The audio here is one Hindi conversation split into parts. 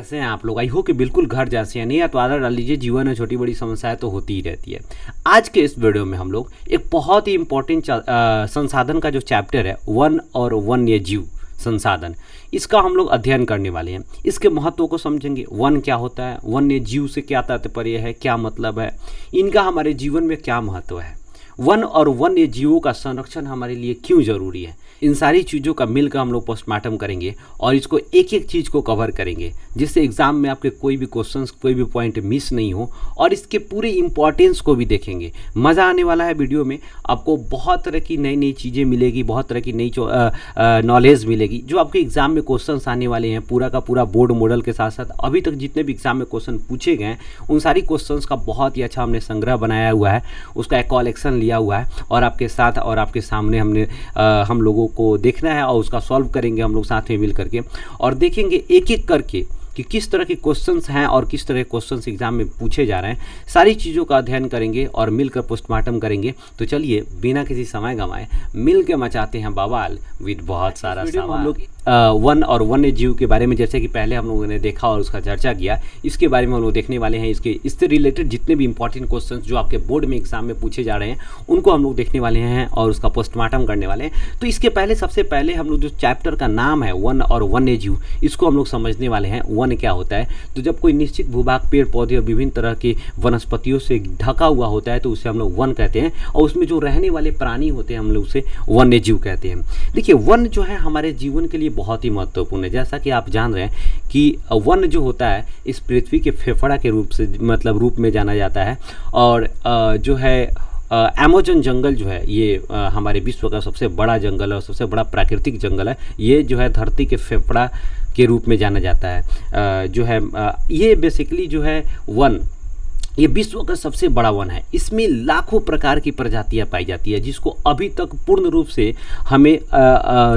कैसे हैं आप लोग? आई हो कि बिल्कुल घर जैसे हैं। नहीं या तो आदत डाल लीजिए, जीवन में छोटी बड़ी समस्याएं तो होती ही रहती है। आज के इस वीडियो में हम लोग एक बहुत ही इंपॉर्टेंट संसाधन का जो चैप्टर है, वन और वन्य जीव संसाधन, इसका हम लोग अध्ययन करने वाले हैं। इसके महत्व को समझेंगे। वन क्या होता है, वन्य जीव से क्या तात्पर्य है, क्या मतलब है, इनका हमारे जीवन में क्या महत्व है, वन और वन्य जीवों का संरक्षण हमारे लिए क्यों जरूरी है, इन सारी चीज़ों का मिलकर हम लोग पोस्टमार्टम करेंगे और इसको एक एक चीज़ को कवर करेंगे, जिससे एग्जाम में आपके कोई भी क्वेश्चंस, कोई भी पॉइंट मिस नहीं हो, और इसके पूरे इंपॉर्टेंस को भी देखेंगे। मज़ा आने वाला है वीडियो में। आपको बहुत तरह की नई नई चीज़ें मिलेगी, बहुत तरह की नई नॉलेज मिलेगी जो आपके एग्जाम में क्वेश्चंस आने वाले हैं। पूरा का पूरा बोर्ड मॉडल के साथ साथ अभी तक जितने भी एग्जाम में क्वेश्चन पूछे गए उन सारी क्वेश्चंस का बहुत ही अच्छा हमने संग्रह बनाया हुआ है, उसका एक कलेक्शन लिया हुआ है और आपके साथ और आपके सामने हम लोगों को देखना है और उसका सॉल्व करेंगे हम लोग साथ में मिल करके, और देखेंगे एक एक करके कि किस तरह के क्वेश्चंस हैं और किस तरह के क्वेश्चंस एग्जाम में पूछे जा रहे हैं। सारी चीज़ों का अध्ययन करेंगे और मिलकर पोस्टमार्टम करेंगे। तो चलिए बिना किसी समय गंवाए मिल के मचाते हैं बवाल विद बहुत सारा सवाल। हम लोग वन और वन्य जीव के बारे में, जैसे कि पहले हम लोगों ने देखा और उसका चर्चा किया, इसके बारे में हम लोग देखने वाले हैं। इससे रिलेटेड जितने भी इंपॉर्टेंट क्वेश्चंस जो आपके बोर्ड में एग्जाम में पूछे जा रहे हैं उनको हम लोग देखने वाले हैं और उसका पोस्टमार्टम करने वाले हैं। तो इसके पहले सबसे पहले हम लोग जो चैप्टर का नाम है वन और वन्य जीव, इसको हम लोग समझने वाले हैं। वन क्या होता है? तो जब कोई निश्चित भूभाग, पेड़ पौधे और विभिन्न तरह के वनस्पतियों से ढका हुआ होता है तो उसे हम लोग वन कहते हैं, और उसमें जो रहने वाले प्राणी होते हैं हम लोग उसे वन्य जीव कहते हैं। देखिए, वन जो है हमारे जीवन के लिए बहुत ही महत्वपूर्ण है। जैसा कि आप जान रहे हैं कि वन जो होता है इस पृथ्वी के फेफड़ा के रूप में जाना जाता है, और जो है अमेज़न जंगल जो है ये हमारे विश्व का सबसे बड़ा जंगल और सबसे बड़ा प्राकृतिक जंगल है। ये जो है धरती के फेफड़ा के रूप में जाना जाता है। जो है ये बेसिकली जो है वन, ये विश्व का सबसे बड़ा वन है। इसमें लाखों प्रकार की प्रजातियां पाई जाती है, जिसको अभी तक पूर्ण रूप से हमें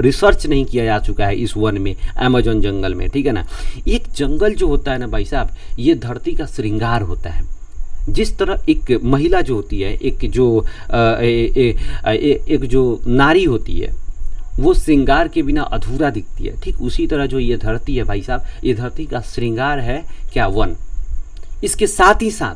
रिसर्च नहीं किया जा चुका है इस वन में, अमेज़न जंगल में। ठीक है ना। एक जंगल जो होता है ना भाई साहब, ये धरती का श्रृंगार होता है। जिस तरह एक महिला जो होती है, एक जो नारी होती है, वो श्रृंगार के बिना अधूरा दिखती है, ठीक उसी तरह जो ये धरती है भाई साहब, ये धरती का श्रृंगार है क्या? वन। इसके साथ ही साथ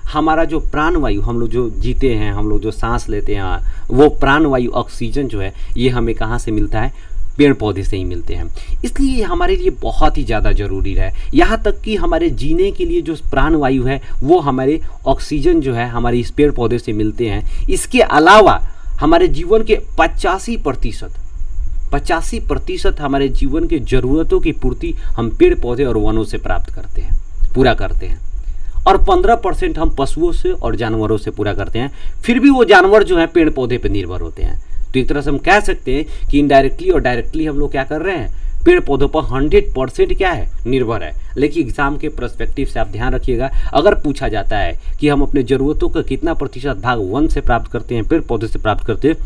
हमारा जो प्राणवायु, हम लोग जो जीते हैं, हम लोग जो सांस लेते हैं, वो प्राणवायु ऑक्सीजन जो है ये हमें कहाँ से मिलता है? पेड़ पौधे से ही मिलते हैं। इसलिए ये हमारे लिए बहुत ही ज़्यादा ज़रूरी है। यहाँ तक कि हमारे जीने के लिए जो प्राणवायु है वो हमारे ऑक्सीजन जो है हमारे इस पेड़ पौधे से मिलते हैं। इसके अलावा हमारे जीवन के 85% हमारे जीवन के ज़रूरतों की पूर्ति हम पेड़ पौधे और वनों से प्राप्त करते हैं, पूरा करते हैं, और 15% हम पशुओं से और जानवरों से पूरा करते हैं। फिर भी वो जानवर जो है पेड़ पौधे पर निर्भर होते हैं। तो एक तरह से हम कह सकते हैं कि इनडायरेक्टली और डायरेक्टली हम लोग क्या कर रहे हैं? पेड़ पौधों पर 100% क्या है? निर्भर है। लेकिन एग्जाम के पर्सपेक्टिव से आप ध्यान रखिएगा, अगर पूछा जाता है कि हम अपने ज़रूरतों का कितना प्रतिशत भाग वन से प्राप्त करते हैं, पेड़ पौधे से प्राप्त करते हैं,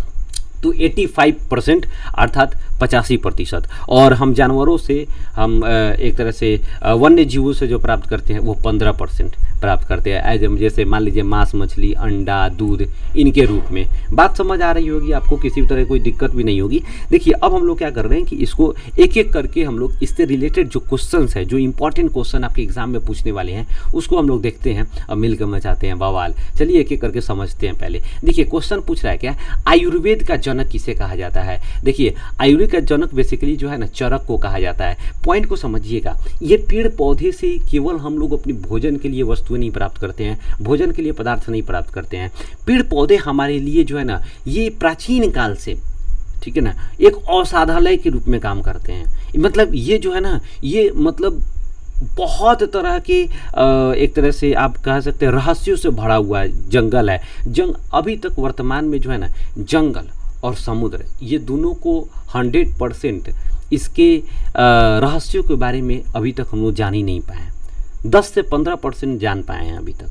तो 85% अर्थात 85%, और हम जानवरों से, हम एक तरह से वन्य जीवों से जो प्राप्त करते हैं वो 15% प्राप्त करते हैं। जैसे मान लीजिए मांस, मछली, अंडा, दूध, इनके रूप में। बात समझ आ रही होगी आपको, किसी भी तरह कोई दिक्कत भी नहीं होगी। देखिए, अब हम लोग क्या कर रहे हैं कि इसको एक एक करके हम लोग इससे रिलेटेड जो क्वेश्चंस है, जो इंपॉर्टेंट क्वेश्चन आपके एग्जाम में पूछने वाले हैं, उसको हम लोग देखते हैं और मिलकर मचाते हैं बवाल। चलिए एक एक करके समझते हैं। पहले देखिए, क्वेश्चन पूछ रहा है क्या? आयुर्वेद का जनक किसे कहा जाता है? देखिए, आयुर्वेद का जनक बेसिकली जो है ना, चरक को कहा जाता है। पॉइंट को समझिएगा, ये पेड़ पौधे से केवल हम लोग अपनी भोजन के लिए वस्तुएं नहीं प्राप्त करते हैं, भोजन के लिए पदार्थ नहीं प्राप्त करते हैं। पेड़ पौधे हमारे लिए जो है ना, ये प्राचीन काल से, ठीक है ना, एक औषधालय के रूप में काम करते हैं। मतलब ये जो है ना, ये मतलब बहुत तरह के एक तरह से आप कह सकते हैं रहस्यों से भरा हुआ जंगल है। अभी तक वर्तमान में जो है ना, जंगल और समुद्र, ये दोनों को 100% इसके रहस्यों के बारे में अभी तक हम लोग जान ही नहीं पाए। 10 से 15% जान पाए हैं अभी तक।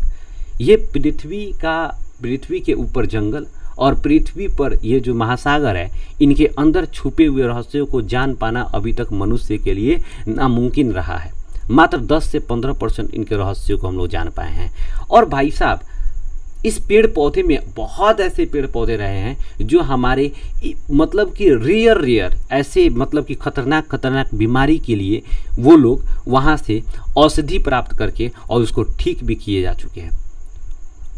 ये पृथ्वी के ऊपर जंगल और पृथ्वी पर ये जो महासागर है, इनके अंदर छुपे हुए रहस्यों को जान पाना अभी तक मनुष्य के लिए नामुमकिन रहा है। मात्र 10 से 15% इनके रहस्यों को हम लोग जान पाए हैं। और भाई साहब, इस पेड़ पौधे में बहुत ऐसे पेड़ पौधे रहे हैं जो हमारे मतलब कि रेयर ऐसे मतलब कि खतरनाक बीमारी के लिए वो लोग वहाँ से औषधि प्राप्त करके और उसको ठीक भी किए जा चुके हैं।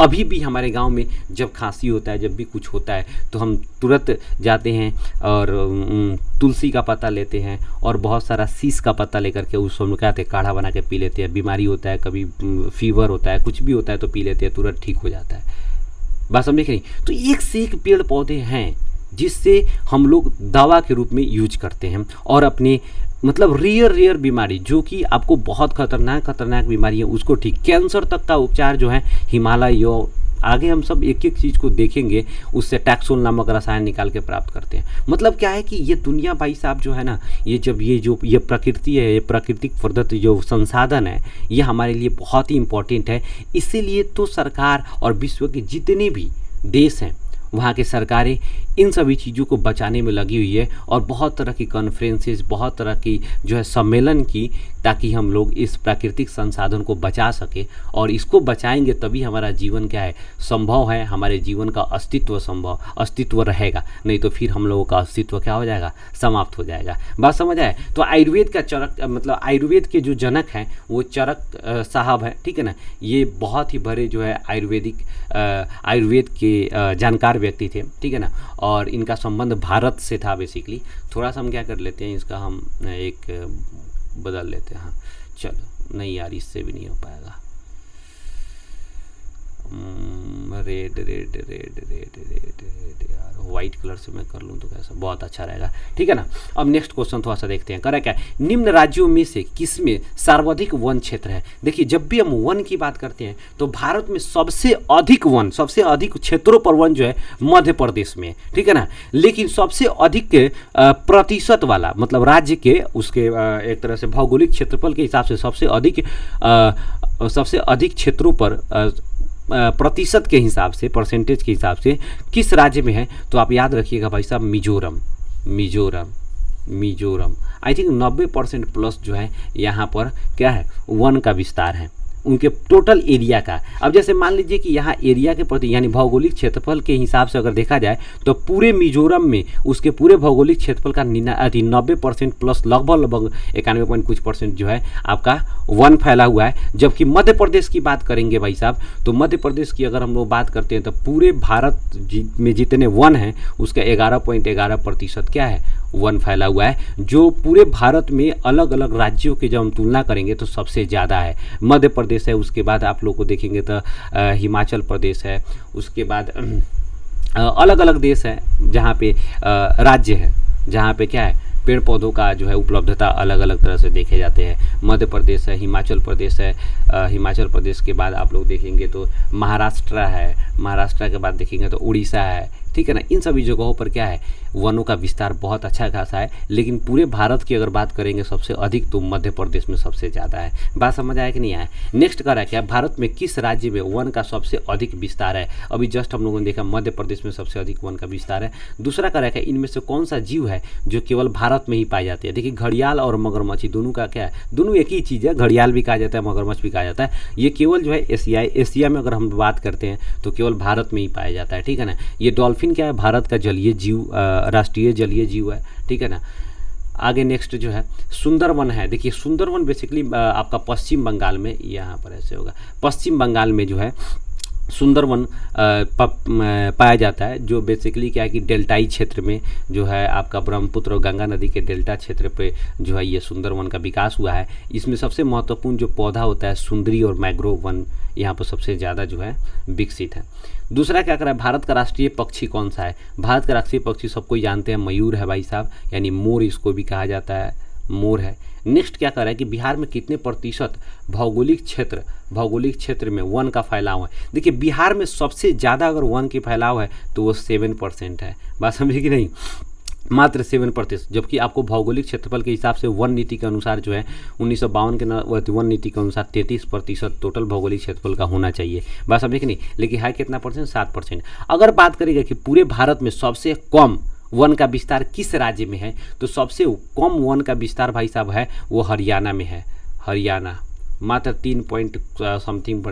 अभी भी हमारे गांव में जब खांसी होता है, जब भी कुछ होता है, तो हम तुरंत जाते हैं और तुलसी का पत्ता लेते हैं और बहुत सारा शीश का पत्ता लेकर के उसको हम क्या कहते हैं काढ़ा बना के पी लेते हैं। बीमारी होता है, कभी फीवर होता है, कुछ भी होता है तो पी लेते हैं, तुरंत ठीक हो जाता है। बात समझे कि नहीं? तो एक से एक पेड़ पौधे हैं जिससे हम लोग दवा के रूप में यूज करते हैं और अपने मतलब रेयर बीमारी जो कि आपको बहुत खतरनाक बीमारी है उसको ठीक, कैंसर तक का उपचार जो है हिमालय, आगे हम सब एक एक चीज़ को देखेंगे, उससे टैक्सोल नामक रसायन निकाल के प्राप्त करते हैं। मतलब क्या है कि ये दुनिया भाई साहब जो है ना, ये प्रकृति है, ये प्राकृतिक प्रदत्त जो संसाधन है, ये हमारे लिए बहुत ही इम्पोर्टेंट है। इसीलिए तो सरकार और विश्व के जितने भी देश हैं वहाँ की सरकारें इन सभी चीज़ों को बचाने में लगी हुई है और बहुत तरह की कॉन्फ्रेंसेस, बहुत तरह की जो है सम्मेलन की, ताकि हम लोग इस प्राकृतिक संसाधन को बचा सके। और इसको बचाएंगे तभी हमारा जीवन क्या है संभव है, हमारे जीवन का अस्तित्व रहेगा, नहीं तो फिर हम लोगों का अस्तित्व क्या हो जाएगा, समाप्त हो जाएगा। बात समझ आए? तो आयुर्वेद का चरक मतलब आयुर्वेद के जो जनक हैं वो चरक साहब हैं, ठीक है ना। ये बहुत ही बड़े जो है आयुर्वेद के जानकार व्यक्ति थे, ठीक है ना। और इनका संबंध भारत से था बेसिकली। थोड़ा सा हम क्या कर लेते हैं, इसका हम एक बदल लेते हैं। हाँ चलो, नहीं यार इससे भी नहीं हो पाएगा। रेड यार, वाइट कलर से मैं कर लूँ तो कैसा बहुत अच्छा रहेगा, ठीक है ना। अब नेक्स्ट क्वेश्चन थोड़ा सा देखते हैं। करा क्या, निम्न राज्यों में से किसमें सर्वाधिक वन क्षेत्र है? देखिए, जब भी हम वन की बात करते हैं तो भारत में सबसे अधिक क्षेत्रों पर वन जो है मध्य प्रदेश में, ठीक है ना। लेकिन सबसे अधिक प्रतिशत वाला मतलब राज्य के उसके एक तरह से भौगोलिक क्षेत्रफल के हिसाब से सबसे अधिक क्षेत्रों पर प्रतिशत के हिसाब से, परसेंटेज के हिसाब से किस राज्य में है? तो आप याद रखिएगा भाई साहब, मिजोरम। आई थिंक 90% प्लस जो है यहाँ पर क्या है, वन का विस्तार है उनके टोटल एरिया का। अब जैसे मान लीजिए कि यहाँ एरिया के प्रति यानी भौगोलिक क्षेत्रफल के हिसाब से अगर देखा जाए तो पूरे मिजोरम में उसके पूरे भौगोलिक क्षेत्रफल का 90% प्लस लगभग 91% जो है आपका वन फैला हुआ है। जबकि मध्य प्रदेश की बात करेंगे भाई साहब, तो मध्य प्रदेश की अगर हम लोग बात करते हैं तो पूरे भारत में जितने वन हैं उसका 11.11% क्या है, वन फैला हुआ है, जो पूरे भारत में अलग अलग राज्यों के जब हम तुलना करेंगे तो सबसे ज़्यादा है। मध्य प्रदेश है, उसके बाद आप लोग को देखेंगे तो हिमाचल प्रदेश है, उसके बाद अलग अलग देश है जहाँ पे राज्य है जहाँ पे क्या है पेड़ पौधों का जो है उपलब्धता अलग अलग तरह से देखे जाते हैं। मध्य प्रदेश है, हिमाचल प्रदेश है, हिमाचल प्रदेश के बाद आप लोग देखेंगे तो महाराष्ट्र है, महाराष्ट्र के बाद देखेंगे तो उड़ीसा है, ठीक है ना। इन सभी जगहों पर क्या है, वनों का विस्तार बहुत अच्छा खासा है। लेकिन पूरे भारत की अगर बात करेंगे सबसे अधिक तो मध्य प्रदेश में सबसे ज़्यादा है। बात समझ आया कि नहीं आया? नेक्स्ट का रहा क्या, भारत में किस राज्य में वन का सबसे अधिक विस्तार है? अभी जस्ट हम लोगों ने देखा मध्य प्रदेश में सबसे अधिक वन का विस्तार है। दूसरा का रहा क्या, इनमें से कौन सा जीव है जो केवल भारत में ही पाई जाती है? देखिए, घड़ियाल और मगरमच्छ दोनों का क्या है, दोनों एक ही चीज़ है। घड़ियाल भी कहा जाता है, मगरमच्छ भी कहा जाता है। ये केवल जो है एशिया में अगर हम बात करते हैं तो केवल भारत में ही पाया जाता है, ठीक है ना। ये डॉल्फिन क्या है, भारत का जलीय जीव, राष्ट्रीय जलीय जीव है, ठीक है ना। आगे नेक्स्ट जो है सुंदरवन है। देखिए, सुंदरवन बेसिकली आपका पश्चिम बंगाल में, यहाँ पर ऐसे होगा, पश्चिम बंगाल में जो है सुंदरवन पाया जाता है, जो बेसिकली क्या है कि डेल्टाई क्षेत्र में जो है आपका ब्रह्मपुत्र और गंगा नदी के डेल्टा क्षेत्र पे जो है ये सुंदरवन का विकास हुआ है। इसमें सबसे महत्वपूर्ण जो पौधा होता है सुंदरी और मैंग्रोव वन यहाँ पर सबसे ज़्यादा जो है विकसित है। दूसरा क्या कर रहा है, भारत का राष्ट्रीय पक्षी कौन सा है? भारत का राष्ट्रीय पक्षी सबको जानते हैं, मयूर है भाई साहब, यानी मोर इसको भी कहा जाता है, मोर है। नेक्स्ट क्या कर रहा है कि बिहार में कितने प्रतिशत भौगोलिक क्षेत्र में वन का फैलाव है? देखिए, बिहार में सबसे ज़्यादा अगर वन की फैलाव है तो वो 7% है। बात समझे कि नहीं, मात्र 7%। जबकि आपको भौगोलिक क्षेत्रफल के हिसाब से वन नीति के अनुसार जो है 1952 के वन नीति के अनुसार 33% टोटल भौगोलिक क्षेत्रफल का होना चाहिए। बात समझे कि नहीं, लेकिन है कितना परसेंट, 7%। अगर बात करेगा कि पूरे भारत में सबसे कम वन का विस्तार किस राज्य में है, तो सबसे कम वन का विस्तार भाई साहब है वो हरियाणा में है। हरियाणा मात्र 3 समथिंग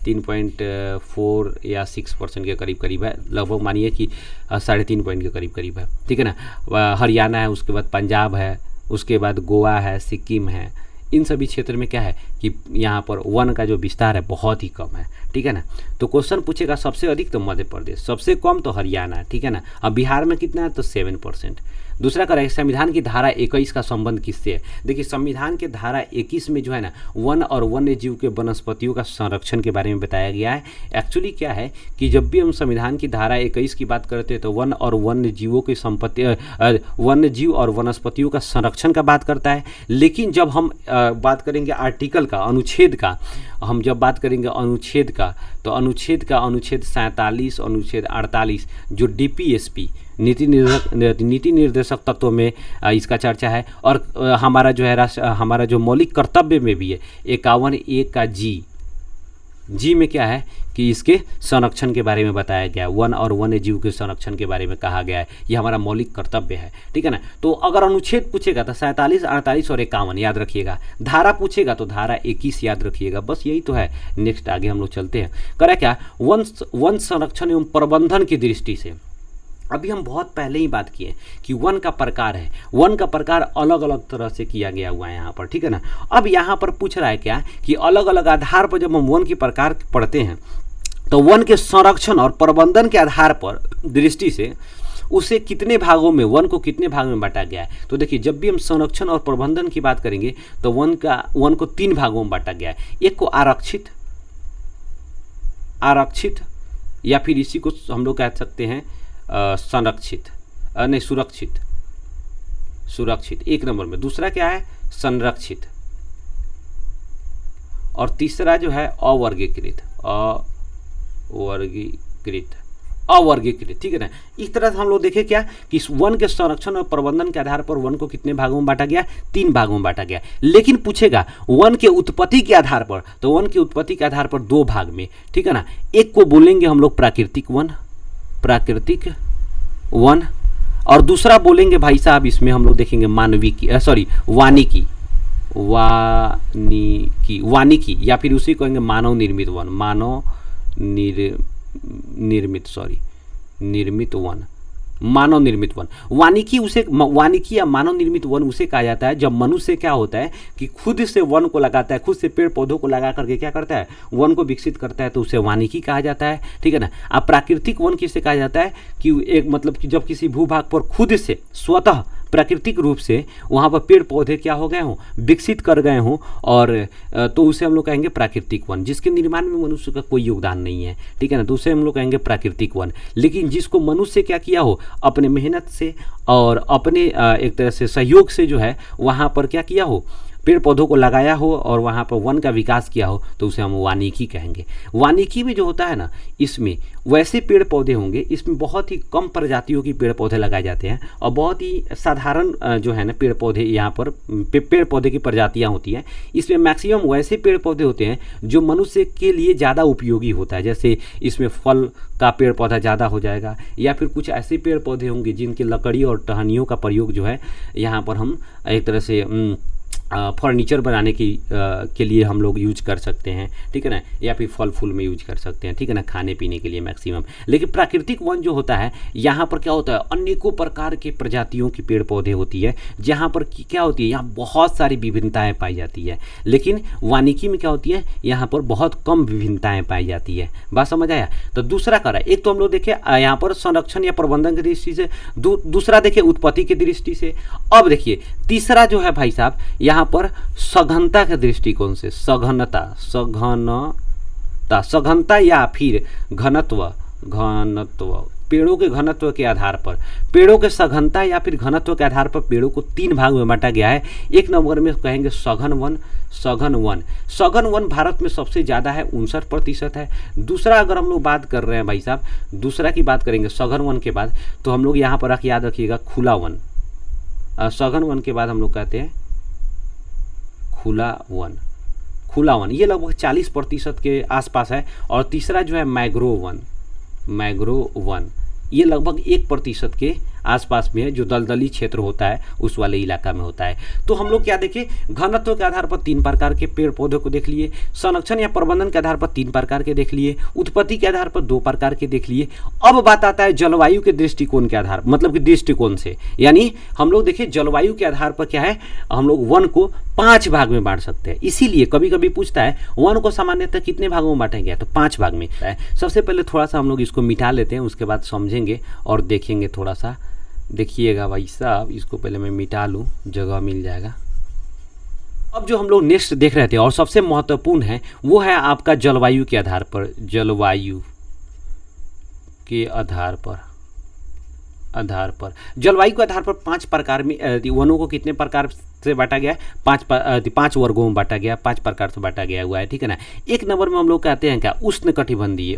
3.4 या 6% के करीब करीब है, लगभग मानिए कि 3.5 के करीब करीब है, ठीक है ना। हरियाणा है, उसके बाद पंजाब है, उसके बाद गोवा है, सिक्किम है। इन सभी क्षेत्र में क्या है कि यहाँ पर वन का जो विस्तार है बहुत ही कम है, ठीक है ना। तो क्वेश्चन पूछेगा सबसे अधिक तो मध्य प्रदेश, सबसे कम तो हरियाणा, ठीक है ना। अब बिहार में कितना है तो 7%। दूसरा करें संविधान की धारा 21 का संबंध किससे है। देखिए संविधान के धारा 21 में जो है ना वन और वन्य जीव के वनस्पतियों का संरक्षण के बारे में बताया गया है। एक्चुअली क्या है कि जब भी हम संविधान की धारा 21 की बात करते हैं तो वन और वन्य जीवों की संपत्ति वन्य जीव और वनस्पतियों का संरक्षण का बात करता है। लेकिन जब हम बात करेंगे आर्टिकल का, अनुच्छेद का, हम जब बात करेंगे अनुच्छेद का तो अनुच्छेद 47, अनुच्छेद 48 जो DPSP नीति निर्देशक तत्वों में इसका चर्चा है। और हमारा जो है हमारा जो मौलिक कर्तव्य में भी है 51A का जी में क्या है कि इसके संरक्षण के बारे में बताया गया है, वन और वन्य जीव के संरक्षण के बारे में कहा गया है, ये हमारा मौलिक कर्तव्य है, ठीक है ना। तो अगर अनुच्छेद पूछेगा तो 47, 48 और 51 याद रखिएगा। धारा पूछेगा तो धारा 21 याद रखिएगा। बस यही तो है। नेक्स्ट आगे हम लोग चलते हैं। करें क्या, वन संरक्षण एवं प्रबंधन की दृष्टि से अभी हम बहुत पहले ही बात किए कि वन का प्रकार है, वन का प्रकार अलग अलग तरह से किया गया हुआ है यहाँ पर, ठीक है ना। अब यहाँ पर पूछ रहा है क्या कि अलग अलग आधार पर जब हम वन की प्रकार पढ़ते हैं तो वन के संरक्षण और प्रबंधन के आधार पर दृष्टि से उसे कितने भागों में, वन को कितने भाग में बांटा गया है। तो देखिए जब भी हम संरक्षण और प्रबंधन की बात करेंगे तो वन को 3 भागों में बांटा गया है। एक को आरक्षित या फिर इसी को हम लोग कह सकते हैं सुरक्षित 1 नंबर में। दूसरा क्या है संरक्षित और तीसरा जो है अवर्गीकृत, ठीक है ना। इस तरह से हम लोग देखें क्या कि वन के संरक्षण और प्रबंधन के आधार पर वन को कितने भागों में बांटा गया, 3 भागों में बांटा गया। लेकिन पूछेगा वन के उत्पत्ति के आधार पर तो वन की उत्पत्ति के आधार पर 2 भाग में, ठीक है ना। एक को बोलेंगे हम लोग प्राकृतिक वन और दूसरा बोलेंगे भाई साहब इसमें हम लोग देखेंगे वानिकी या फिर उसी कहेंगे मानव निर्मित वन। वानिकी या मानव निर्मित वन उसे कहा जाता है जब मनुष्य क्या होता है कि खुद से वन को लगाता है, खुद से पेड़ पौधों को लगा करके क्या करता है, वन को विकसित करता है, तो उसे वानिकी कहा जाता है, ठीक है ना। अब प्राकृतिक वन किसे कहा जाता है कि एक मतलब कि जब किसी भूभाग पर खुद से स्वतः प्राकृतिक रूप से वहाँ पर पेड़ पौधे क्या हो गए हों, विकसित कर गए हों, और तो उसे हम लोग कहेंगे प्राकृतिक वन, जिसके निर्माण में मनुष्य का कोई योगदान नहीं है, ठीक है ना। तो उसे हम लोग कहेंगे प्राकृतिक वन। लेकिन जिसको मनुष्य क्या किया हो, अपने मेहनत से और अपने एक तरह से सहयोग से जो है वहाँ पर क्या किया हो, पेड़ पौधों को लगाया हो और वहाँ पर वन का विकास किया हो, तो उसे हम वानिकी कहेंगे। वानिकी में जो होता है ना, इसमें वैसे पेड़ पौधे होंगे, इसमें बहुत ही कम प्रजातियों की पेड़ पौधे लगाए जाते हैं और बहुत ही साधारण जो है ना पेड़ पौधे यहाँ पर पेड़ पौधे की प्रजातियाँ होती हैं। इसमें मैक्सिमम वैसे पेड़ पौधे होते हैं जो मनुष्य के लिए ज़्यादा उपयोगी होता है, जैसे इसमें फल का पेड़ पौधा ज़्यादा हो जाएगा, या फिर कुछ ऐसे पेड़ पौधे होंगे जिनकी लकड़ी और टहनियों का प्रयोग जो है यहाँ पर हम एक तरह से फर्नीचर बनाने के लिए हम लोग यूज कर सकते हैं, ठीक है ना, या फिर फल फूल में यूज कर सकते हैं, ठीक है ना, खाने पीने के लिए मैक्सिमम। लेकिन प्राकृतिक वन जो होता है यहाँ पर क्या होता है, अनेकों प्रकार के प्रजातियों की पेड़ पौधे होती है, जहाँ पर क्या होती है, यहाँ बहुत सारी विभिन्नताएं पाई जाती है। लेकिन वानिकी में क्या होती है, यहाँ पर बहुत कम विभिन्नताएं पाई जाती है। बात समझ आया। तो दूसरा करा, एक तो हम लोग देखे यहाँ पर संरक्षण या प्रबंधन की दृष्टि से, दूसरा देखे उत्पत्ति की दृष्टि से। अब देखिए तीसरा जो है भाई साहब यहाँ पर सघनता के दृष्टिकोण से, सघनता या फिर घनत्व, पेड़ों के घनत्व के आधार पर, पेड़ों के सघनता या फिर घनत्व के आधार पर पेड़ों को 3 भाग में बांटा गया है। 1 नंबर में कहेंगे सघन वन भारत में सबसे ज़्यादा है, 59% है। दूसरा अगर हम लोग बात कर रहे हैं भाई साहब, दूसरा की बात करेंगे सघन वन के बाद, तो हम लोग यहाँ पर याद रखिएगा खुला वन। सघन वन के बाद हम लोग कहते हैं खुला वन, ये लगभग 40% के आसपास है। और तीसरा जो है मैग्रोव वन, ये लगभग 1% के आसपास में है, जो दलदली क्षेत्र होता है उस वाले इलाका में होता है। तो हम लोग क्या देखें, घनत्व के आधार पर 3 प्रकार के पेड़ पौधे को देख लिए, संरक्षण या प्रबंधन के आधार पर 3 प्रकार के देख लिए, उत्पत्ति के आधार पर 2 प्रकार के देख लिए। अब बात आता है जलवायु के दृष्टिकोण के आधार, मतलब कि दृष्टिकोण से, यानी हम लोग देखें जलवायु के आधार पर क्या है, हम लोग वन को 5 भाग में बांट सकते हैं। इसीलिए कभी कभी पूछता है वन को सामान्यतः कितने भागों में बांटेंगे, तो 5 भाग में है। सबसे पहले थोड़ा सा हम लोग इसको मिटा लेते हैं, उसके बाद समझेंगे और देखेंगे थोड़ा सा। देखिएगा भाई साहब, इसको पहले मैं मिटा लूँ, जगह मिल जाएगा। अब जो हम लोग नेक्स्ट देख रहे थे और सबसे महत्वपूर्ण है वो है आपका जलवायु के आधार पर, जलवायु के आधार पर जलवायु के आधार पर 5 प्रकार में वनों को कितने प्रकार से बांटा गया है, 5 वर्गों में बांटा गया, 5 प्रकार से बांटा गया हुआ है, ठीक है ना। एक नंबर में हम लोग कहते हैं क्या, उष्णकटिबंधीय,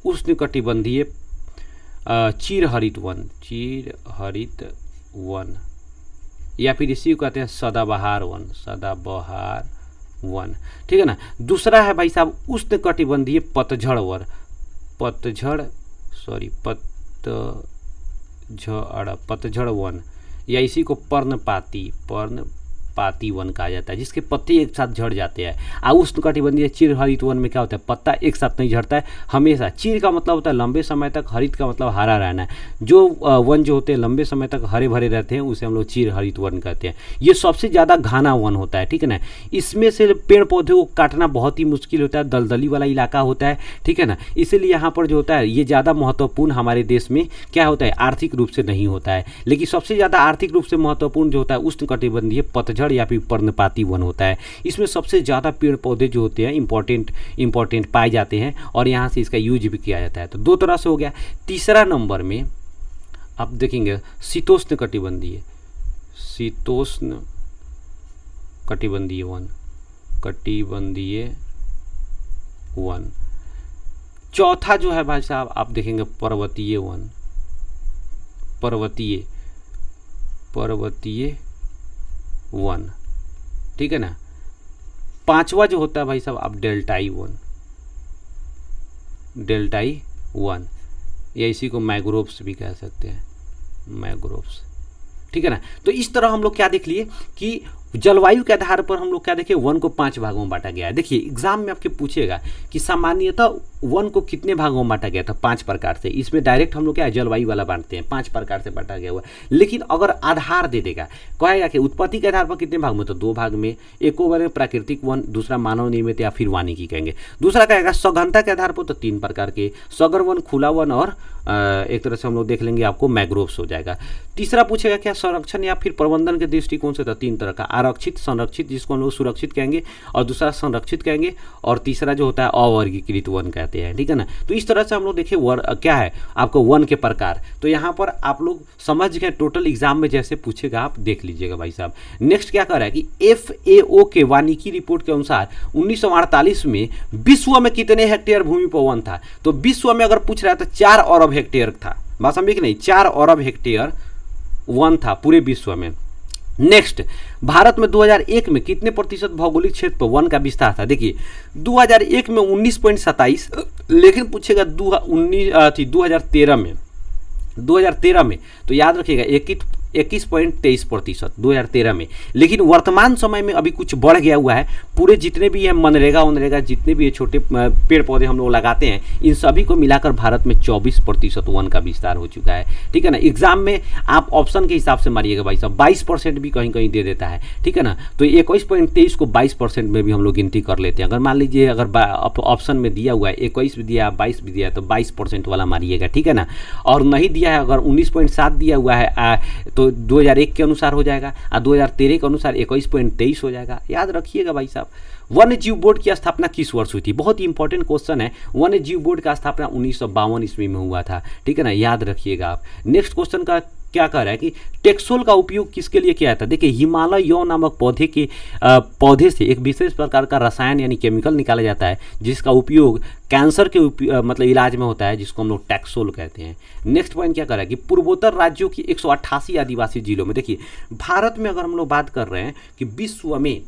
उष्णकटिबंधीय चिरहरित वन, या फिर इसी को कहते हैं सदाबहार वन, ठीक है ना। दूसरा है भाई साहब उष्णकटिबंधीय पतझड़ वन, या इसी को पर्णपाती वन कहा जाता है, जिसके पत्ते एक साथ झड़ जाते हैं। और उष्णकटिबंधीय चिरहरित वन में क्या होता है, पत्ता एक साथ नहीं झड़ता है हमेशा। चिर का मतलब होता है लंबे समय तक, हरित का मतलब हरा रहना है। जो वन जो होते हैं लंबे समय तक हरे भरे रहते हैं उसे हम लोग चिरहरित वन कहते हैं। ये सबसे ज़्यादा घना वन होता है, ठीक है ना। इसमें से पेड़ पौधे को काटना बहुत ही मुश्किल होता है, दलदली वाला इलाका होता है, ठीक है ना। इसीलिए यहाँ पर जो होता है ये ज़्यादा महत्वपूर्ण हमारे देश में क्या होता है, आर्थिक रूप से नहीं होता है। लेकिन सबसे ज़्यादा आर्थिक रूप से महत्वपूर्ण जो होता है उष्णकटिबंधीय पतझड़ या फिर पर्णपाती वन होता है। इसमें सबसे ज़्यादा पेड़ पौधे जो होते हैं इंपॉर्टेंट पाए जाते हैं और यहाँ से इसका यूज भी किया जाता है। तो 2 तरह से हो गया। तीसरा नंबर में आप देखेंगे शीतोष्ण कटिबंधीय वन। चौथा जो है भाई साहब आप देखेंगे पर्वतीय वन, ठीक है ना। 5वां जो होता है भाई साहब आप डेल्टाई वन, या इसी को मैग्रोव्स भी कह सकते हैं, ठीक है ना। तो इस तरह हम लोग क्या देख लिए कि जलवायु के आधार पर हम लोग क्या देखें, वन को 5 भागों में बांटा गया है। देखिए एग्जाम में आपके पूछेगा कि सामान्यतः वन को कितने भागों में बांटा गया था, 5 प्रकार से। इसमें डायरेक्ट हम लोग क्या है जलवायु वाला बांटते हैं, 5 प्रकार से बांटा गया हुआ है। लेकिन अगर आधार दे देगा, कहेगा कि उत्पत्ति के आधार पर कितने भाग में, तो 2 भाग में। एक को बोले प्राकृतिक वन, दूसरा मानव निर्मित या फिर वानिकी कहेंगे। दूसरा कहेगा सघनता के आधार पर तो 3 प्रकार के, सगर वन, खुला वन और एक तरह से हम लोग देख लेंगे आपको मैग्रोव्स हो जाएगा। तीसरा पूछेगा क्या संरक्षण या फिर प्रबंधन के दृष्टिकोण से, तो 3 तरह का, आरक्षित, संरक्षित जिसको हम लोग सुरक्षित कहेंगे, और दूसरा संरक्षित कहेंगे, और तीसरा जो होता है अवर्गीकृत वन कहते हैं, ठीक है ना। तो इस तरह से हम लोग देखिए क्या है आपको वन के प्रकार। तो यहाँ पर आप लोग समझ गए, टोटल एग्जाम में जैसे पूछेगा आप देख लीजिएगा भाई साहब। नेक्स्ट क्या कर रहा है कि FAO के वानिकी रिपोर्ट के अनुसार 1948 में विश्व में कितने हेक्टेयर भूमि पर वन था, तो विश्व में अगर पूछ रहा है तो 4 अरब हेक्टेयर था। बात समझे कि नहीं, 4 अरब हेक्टेयर वन था पूरे विश्व में। नेक्स्ट, भारत में 2001 में कितने प्रतिशत भौगोलिक क्षेत्र पर वन का विस्तार था। देखिए 2001 में 19.27, लेकिन पूछेगा 2013 में तो याद रखिएगा 21.23% 2013 में। लेकिन वर्तमान समय में अभी कुछ बढ़ गया हुआ है। पूरे जितने भी है मनरेगा जितने भी ये छोटे पेड़ पौधे हम लोग लगाते हैं, इन सभी को मिलाकर भारत में 24% वन का विस्तार हो चुका है, ठीक है ना। एग्जाम में आप ऑप्शन के हिसाब से मारिएगा भाई साहब, 22% भी कहीं कहीं दे देता है, ठीक है ना। तो 21.23 को 22% में भी हम लोग गिनती कर लेते हैं। अगर मान लीजिए अगर ऑप्शन में दिया हुआ है 21 भी दिया है, 22 भी दिया है, तो 22% वाला मारिएगा, ठीक है ना। और नहीं दिया है, अगर 19.7 दिया हुआ है तो 2001 के अनुसार हो जाएगा, और 2013 के अनुसार 21.23 हो जाएगा। याद रखिएगा भाई साहब। वन्य जीव बोर्ड की स्थापना किस वर्ष हुई थी, बहुत ही इंपॉर्टेंट क्वेश्चन है। वन्य जीव बोर्ड का स्थापना 1952 ईस्वी में हुआ था, ठीक है ना, याद रखिएगा आप। नेक्स्ट क्वेश्चन का क्या कह रहा है कि टेक्सोल का उपयोग किसके लिए किया जाता है। देखिए हिमालय यौ नामक पौधे से एक विशेष प्रकार का रसायन यानी केमिकल निकाला जाता है, जिसका उपयोग कैंसर के मतलब इलाज में होता है, जिसको हम लोग टेक्सोल कहते हैं। नेक्स्ट पॉइंट क्या कर रहा है कि पूर्वोत्तर राज्यों की 188 आदिवासी जिलों में, देखिए भारत में अगर हम लोग बात कर रहे हैं कि विश्व में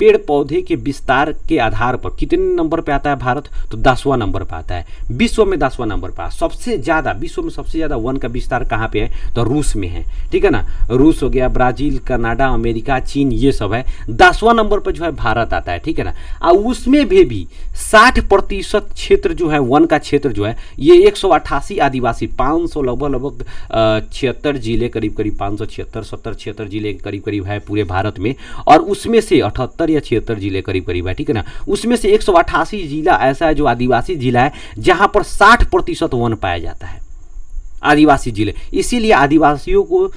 पेड़ पौधे के विस्तार के आधार पर कितने नंबर पे आता है भारत, तो 10वां नंबर पे आता है। विश्व में 10वां नंबर पर सबसे ज़्यादा, विश्व में सबसे ज़्यादा वन का विस्तार कहाँ पे है, तो रूस में है, ठीक है ना। रूस हो गया, ब्राज़ील, कनाडा, अमेरिका, चीन, ये सब है। 10वां नंबर पर जो है भारत आता है, ठीक है ना। और उसमें भी 60% क्षेत्र जो है वन का क्षेत्र जो है ये 188 आदिवासी, 500 लगभग 76 जिले, करीब 576 76 जिले करीब है पूरे भारत में। और उसमें से 78 या 76 जिले करीब है, ठीक है ना। उसमें से 188 जिला ऐसा है जो आदिवासी जिला है जहां पर 60% वन पाया जाता है, आदिवासी जिले। इसीलिए आदिवासियों को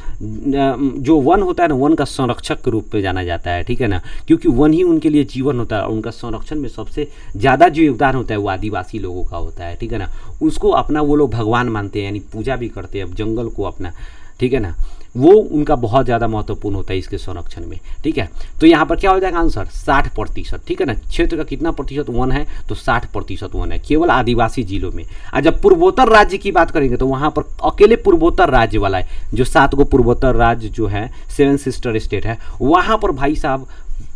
जो वन होता है ना, वन का संरक्षक के रूप में जाना जाता है, ठीक है ना, क्योंकि वन ही उनके लिए जीवन होता है और उनका संरक्षण में सबसे ज़्यादा जो योगदान होता है वो आदिवासी लोगों का होता है, ठीक है ना। उसको अपना वो लोग भगवान मानते हैं, यानी पूजा भी करते हैं जंगल को अपना, ठीक है ना। वो उनका बहुत ज़्यादा महत्वपूर्ण होता है इसके संरक्षण में, ठीक है। तो यहाँ पर क्या हो जाएगा आंसर, 60%, ठीक है ना। क्षेत्र का कितना प्रतिशत वन है, तो 60% वन है केवल आदिवासी जिलों में। और जब पूर्वोत्तर राज्य की बात करेंगे तो वहाँ पर अकेले पूर्वोत्तर राज्य वाला है, जो 7 गो पूर्वोत्तर राज्य जो है, 7 सिस्टर स्टेट है, वहाँ पर भाई साहब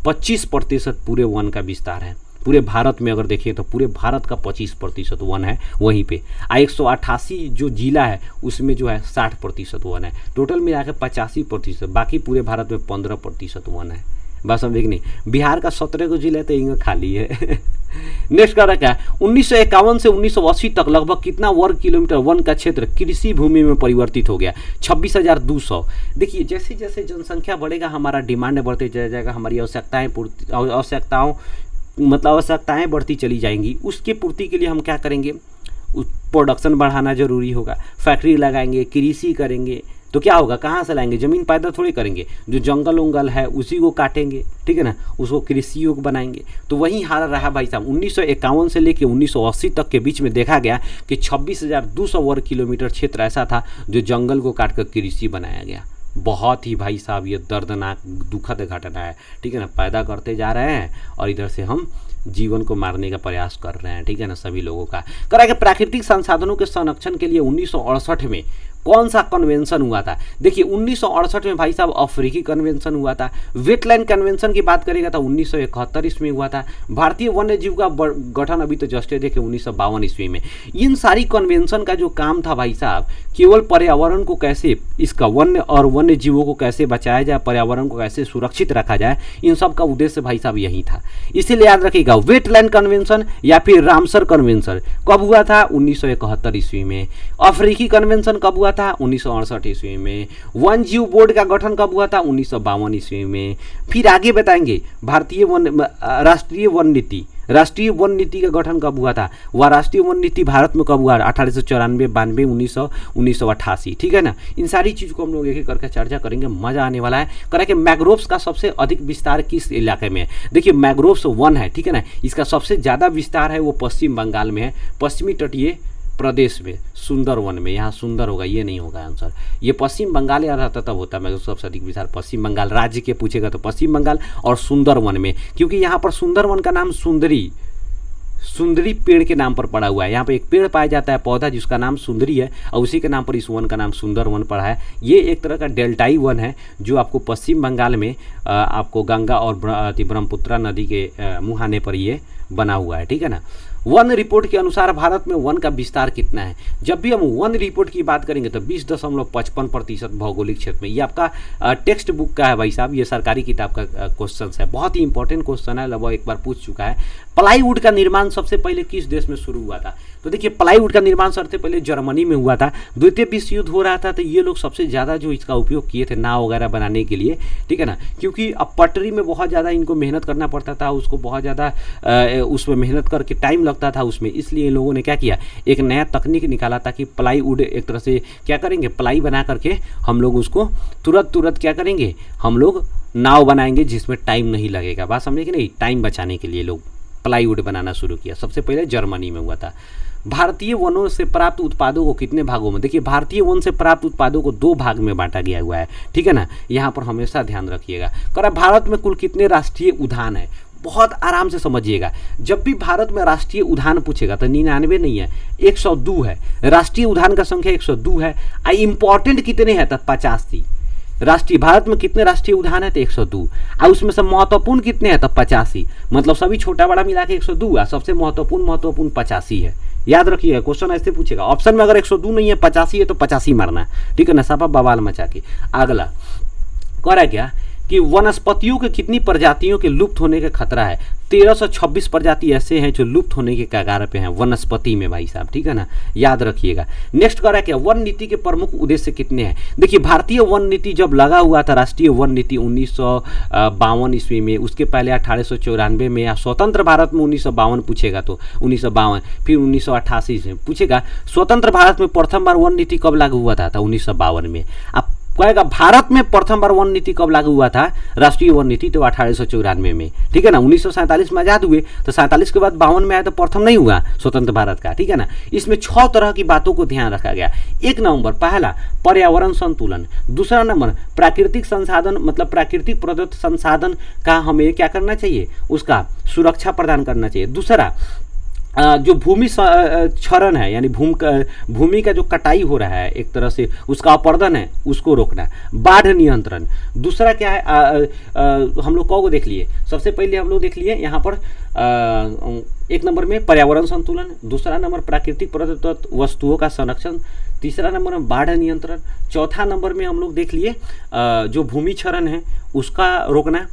25% पूरे वन का विस्तार है। पूरे भारत में अगर देखें तो पूरे भारत का 25% वन है वहीं पे। 188 जो जिला है उसमें जो है 60% वन है। टोटल मिला के 85%, बाकी पूरे भारत में 15% वन है। बस हम देख नहीं, बिहार का 17 को जिला तो इंग खाली है। नेक्स्ट कर रखा है 1951 से 1980 तक लगभग कितना वर्ग किलोमीटर वन का क्षेत्र कृषि भूमि में परिवर्तित हो गया, 26,200। देखिए जैसे जैसे जनसंख्या बढ़ेगा हमारा डिमांड बढ़ते जाएगा, हमारी आवश्यकताएं बढ़ती चली जाएंगी। उसके पूर्ति के लिए हम क्या करेंगे, प्रोडक्शन बढ़ाना जरूरी होगा, फैक्ट्री लगाएंगे, कृषि करेंगे, तो क्या होगा, कहाँ से लाएंगे, ज़मीन पैदा थोड़ी करेंगे, जो जंगल उंगल है उसी को काटेंगे, ठीक है ना, उसको कृषि योग बनाएंगे। तो वही हाल रहा भाई साहब। 1951 से लेकर 1980 तक के बीच में देखा गया कि 26,200 वर्ग किलोमीटर क्षेत्र ऐसा था जो जंगल को काट कर कृषि बनाया गया। बहुत ही भाई साहब ये दर्दनाक दुखद घटना है, ठीक है ना। पैदा करते जा रहे हैं और इधर से हम जीवन को मारने का प्रयास कर रहे हैं, ठीक है ना, सभी लोगों का। करा के प्राकृतिक संसाधनों के संरक्षण के लिए 1968 में कौन सा कन्वेंशन हुआ था। देखिए 1968 में भाई साहब अफ्रीकी कन्वेंशन हुआ था। वेटलैंड कन्वेंशन की बात करेगा तो 1971 ईस्वी में हुआ था। भारतीय वन्य जीव का गठन अभी तो जस्ट देखे 1952 ईस्वी में। इन सारी कन्वेंशन का जो काम था भाई साहब, केवल पर्यावरण को कैसे, इसका वन्य और वन्य जीवों को कैसे बचाया जाए, पर्यावरण को कैसे सुरक्षित रखा जाए, इन सब का उद्देश्य भाई साहब यही था। इसीलिए याद रखिएगा वेटलैंड कन्वेंशन या फिर रामसर कन्वेंशन कब हुआ था, 1971 ईस्वी में। अफ्रीकी कन्वेंशन कब हुआ था, 1968 ईस्वी में। वन जीव बोर्ड का गठन कब हुआ था, 1952 ईस्वी में। फिर आगे बताएंगे राष्ट्रीय वन नीति का गठन कब हुआ था, वह राष्ट्रीय वन नीति भारत में कब हुआ, 1894, 92, 1900, 1988, ठीक है ना। इन सारी चीज़ को हम लोग एक एक करके चर्चा करेंगे, मजा आने वाला है। करें मैंग्रोव्स का सबसे अधिक विस्तार किस इलाके में है। देखिए मैंग्रोव्स वन है, ठीक है ना, इसका सबसे ज़्यादा विस्तार है वो पश्चिम बंगाल में है, पश्चिमी तटीय प्रदेश में, सुंदरवन में। यहाँ सुंदर होगा, ये नहीं होगा आंसर। ये पश्चिम बंगाल या रहता तब होता, मैं सबसे अधिक विस्तार पश्चिम बंगाल राज्य के पूछेगा तो पश्चिम बंगाल और सुंदरवन में, क्योंकि यहाँ पर सुंदरवन का नाम सुंदरी पेड़ के नाम पर पड़ा हुआ है। यहाँ पे एक पेड़ पाया जाता है, पौधा, जिसका नाम सुंदरी है और उसी के नाम पर इस वन का नाम सुंदरवन पड़ा है। ये एक तरह का डेल्टाई वन है जो आपको पश्चिम बंगाल में आपको गंगा और ब्रह्मपुत्रा नदी के मुहाने पर ये बना हुआ है, ठीक है ना। वन रिपोर्ट के अनुसार भारत में वन का विस्तार कितना है। जब भी हम वन रिपोर्ट की बात करेंगे तो 20.55% भौगोलिक क्षेत्र में। ये आपका टेक्स्ट बुक का है भाई साहब, ये सरकारी किताब का क्वेश्चन है, बहुत ही इंपॉर्टेंट क्वेश्चन है, लगभग एक बार पूछ चुका है। प्लाईवुड का निर्माण सबसे पहले किस देश में शुरू हुआ था, तो देखिए प्लाईवुड का निर्माण सबसे पहले जर्मनी में हुआ था। द्वितीय विश्व युद्ध हो रहा था तो ये लोग सबसे ज़्यादा जो इसका उपयोग किए थे नाव वगैरह बनाने के लिए, ठीक है ना, क्योंकि अब पटरी में बहुत ज़्यादा इनको मेहनत करना पड़ता था, उसको बहुत ज़्यादा उसमें मेहनत करके टाइम लगता था उसमें। इसलिए लोगों ने क्या किया, एक नया तकनीक निकाला था कि प्लाईवुड एक तरह से क्या करेंगे, प्लाई बना करके हम लोग उसको तुरंत क्या करेंगे, हम लोग नाव बनाएंगे जिसमें टाइम नहीं लगेगा। बात समझे कि नहीं, टाइम बचाने के लिए लोग प्लाईवुड बनाना शुरू किया। सबसे पहले जर्मनी में हुआ था। भारतीय वनों से प्राप्त उत्पादों को कितने भागों में, देखिए भारतीय वन से प्राप्त उत्पादों को 2 भाग में बांटा गया हुआ है, ठीक है ना, यहाँ पर हमेशा ध्यान रखिएगा। करा भारत में कुल कितने राष्ट्रीय उद्यान है, बहुत आराम से समझिएगा। जब भी भारत में राष्ट्रीय उद्यान पूछेगा तो 99 नहीं है, 102 है। राष्ट्रीय उद्यान का संख्या 102 है। इंपॉर्टेंट कितने हैं तो 85। राष्ट्रीय, भारत में कितने राष्ट्रीय उद्यान है? तो 102। और उसमें से महत्वपूर्ण कितने हैं? तो 85। मतलब सभी छोटा बड़ा मिला के 102 है, सबसे महत्वपूर्ण 85 है। याद रखिएगा, क्वेश्चन ऐसे पूछेगा, ऑप्शन में अगर 102 नहीं है 85 है तो 85 मारना है, ठीक है ना, सापा बवाल मचा के। अगला कह रहा है क्या कि वनस्पतियों के कितनी प्रजातियों के लुप्त होने का खतरा है? 1326 प्रजाति ऐसे हैं जो लुप्त होने के कगार पे हैं वनस्पति में भाई साहब, ठीक है ना, याद रखिएगा। नेक्स्ट कह रहा है क्या, वन नीति के प्रमुख उद्देश्य कितने हैं? देखिए, भारतीय वन नीति जब लगा हुआ था, राष्ट्रीय वन नीति 1952 ईस्वी में, उसके पहले 1894 में, या स्वतंत्र भारत में 1952 पूछेगा तो 1952, फिर 1988 से पूछेगा स्वतंत्र भारत में प्रथम बार वन नीति कब लागू हुआ था? 1952 में। अब कहेगा भारत में प्रथम बार वन नीति कब लागू हुआ था, राष्ट्रीय वन नीति? तो 1894 में, ठीक है ना। 1947 में आजाद हुए, तो 47 के बाद 52 में आया, तो प्रथम नहीं हुआ स्वतंत्र भारत का, ठीक है ना। इसमें 6 तरह की बातों को ध्यान रखा गया। 1 नंबर, पहला पर्यावरण संतुलन। दूसरा नंबर, प्राकृतिक संसाधन, मतलब प्राकृतिक प्रदत्त संसाधन का हमें क्या करना चाहिए, उसका सुरक्षा प्रदान करना चाहिए। दूसरा, जो भूमि क्षरण है, यानी भूमि का जो कटाई हो रहा है एक तरह से, उसका अपरदन है, उसको रोकना। बाढ़ नियंत्रण। दूसरा क्या है, हम लोग को देख लिए, सबसे पहले हम लोग देख लिए यहाँ पर 1 नंबर में पर्यावरण संतुलन, दूसरा नंबर प्राकृतिक प्रदत्त वस्तुओं का संरक्षण, तीसरा नंबर में बाढ़ नियंत्रण, चौथा नंबर में हम लोग देख लिए जो भूमि क्षरण है उसका रोकना।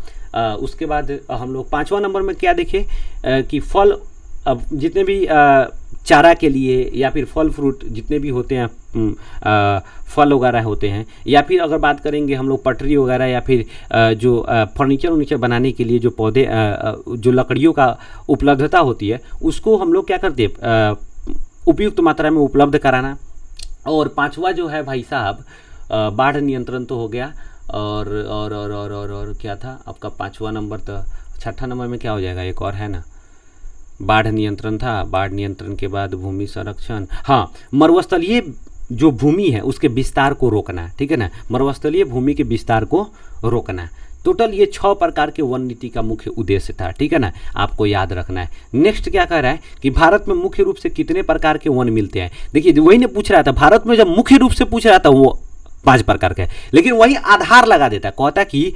उसके बाद हम लोग 5वां नंबर में क्या देखे कि फल, अब जितने भी चारा के लिए या फिर फल फ्रूट जितने भी होते हैं, फल वगैरह होते हैं, या फिर अगर बात करेंगे हम लोग पटरी वगैरह, या फिर जो फर्नीचर बनाने के लिए जो पौधे, जो लकड़ियों का उपलब्धता होती है, उसको हम लोग क्या करते हैं, उपयुक्त मात्रा में उपलब्ध कराना। और 5वां जो है भाई साहब, बाढ़ नियंत्रण तो हो गया, और क्या था आपका 5वां नंबर? तो 6ठा नंबर में क्या हो जाएगा, एक और है ना, बाढ़ नियंत्रण था। बाढ़ नियंत्रण के बाद भूमि संरक्षण, हाँ, मरुस्थलीय जो भूमि है उसके विस्तार को रोकना, ठीक है ना, मरुस्थलीय भूमि के विस्तार को रोकना। टोटल ये 6 प्रकार के वन नीति का मुख्य उद्देश्य था, ठीक है ना, आपको याद रखना है। नेक्स्ट क्या कह रहा है कि भारत में मुख्य रूप से कितने प्रकार के वन मिलते हैं? देखिए, वही ने पूछ रहा था, भारत में जब मुख्य रूप से पूछ रहा था वो 5 प्रकार के, लेकिन वही आधार लगा देता है, कहता कि